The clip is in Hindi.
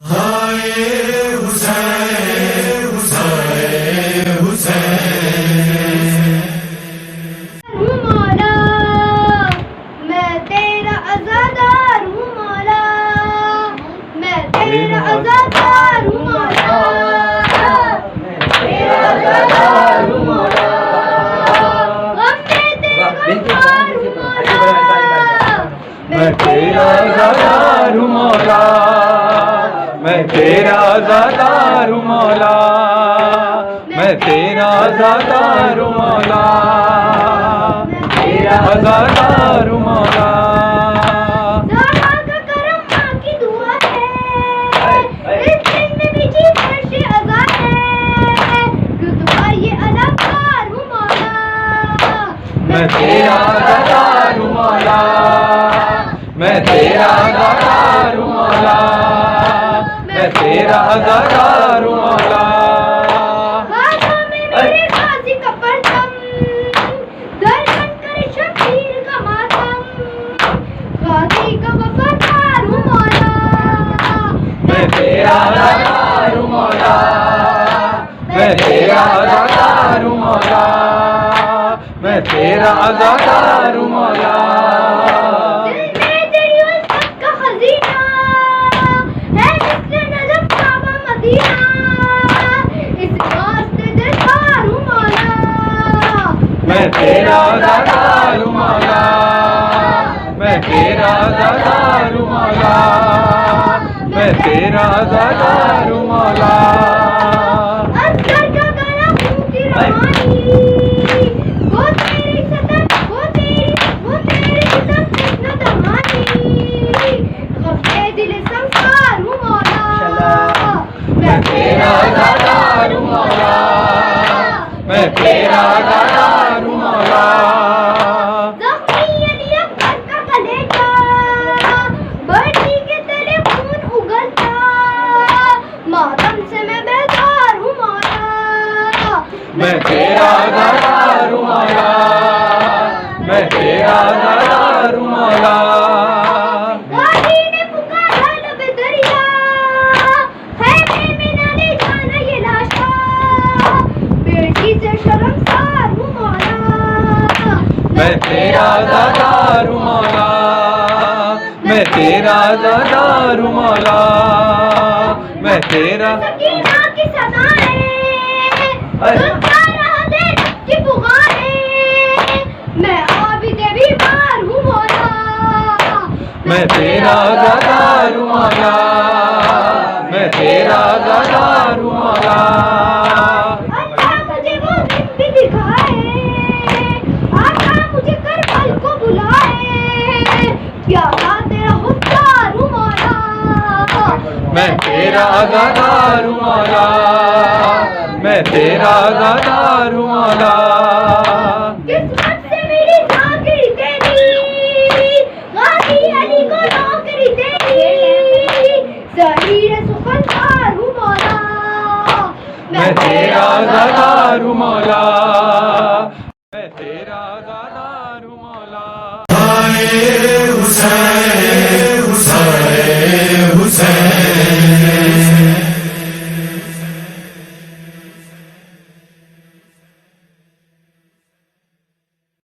हाय हुसैन हुसैन हुसैन। हूँ मौला, मैं तेरा अज़ादार हूँ मौला, मैं तेरा अज़ादार हूँ मौला, मैं तेरा अज़ादार हूँ मौला, मैं तेरा अज़ादार हूँ मौला, मैं तेरा अज़ादार हूँ मौला, मैं तेरा अज़ादार हूँ मौला, तेरा अज़ादार हूँ मौला। ज़हरा का करम माँ की दुआ है, इस दिन में मीठी फर्श अज़ा है, रुतबा ये अलाकार हूँ मौला, मैं तेरा अज़ादार हूँ मौला, मैं तेरा अज़ादार हूँ मौला, मैं तेरा अज़ादार हूँ मौला। हाथों में मेरे गाज़ी का परचम, दर बनकर शबीर का मातम, गाज़ी का वफादार हूँ मौला, मैं तेरा अज़ादार हूँ मौला, मैं तेरा अज़ादार हूँ मौला, मैं तेरा अज़ादार हूँ मौला। मैं तेरा अज़ादार हूँ मौला, मैं तेरा अज़ादार हूँ मौला, मैं तेरा अज़ादार हूँ मौला। असगर का गला खून की रवानी, वो तेरी सतत, वो तेरी सतत न दमानी, ग़फ़े दिल संसार हूँ मौला, मैं तेरा अज़ादार हूँ मौला, मैं तेरा अज़ादार हूँ मौला। ज़ख्मी अली अकबर का कलेजा, बरछी के तले खून उगलता, मातम से मैं बेजार हूँ मौला, मैं तेरा अज़ादार हूँ मौला, मैं तेरा अज़ादार हूँ मौला। गाज़ी ने पुकारा लब दरिया, खैमे में न ले जाना ये लाशा, बेटी से शर्मसार हूँ मौला, मैं तेरा अज़ादार हूँ मौला, मैं तेरा अज़ादार हूँ मौला, मैं तेरा। सकीना की सदाएं, सुनता रहा ज़ैनब की पुकारें, मैं आबिदे बीमार हूँ मौला, मैं तेरा अज़ादार हूँ मौला, मैं तेरा अज़ादार हूँ मौला। अल्लाह मुझे वो दिन भी दिखाए, आका मुझे करबल को बुलाए, प्यासा तेरा खुददार हूँ मौला, मैं तेरा अज़ादार हूँ मौला, मैं तेरा अज़ादार हूँ मौला। किस्मत से मेरी नौकरी तेरी, गाज़ी अली को नौकरी तेरी, ज़हीर सुपरस्टार हूँ मौला, मैं तेरा अज़ादार हूँ मौला, मैं तेरा अज़ादार हूँ मौला। हाय हुसैन हुसैन।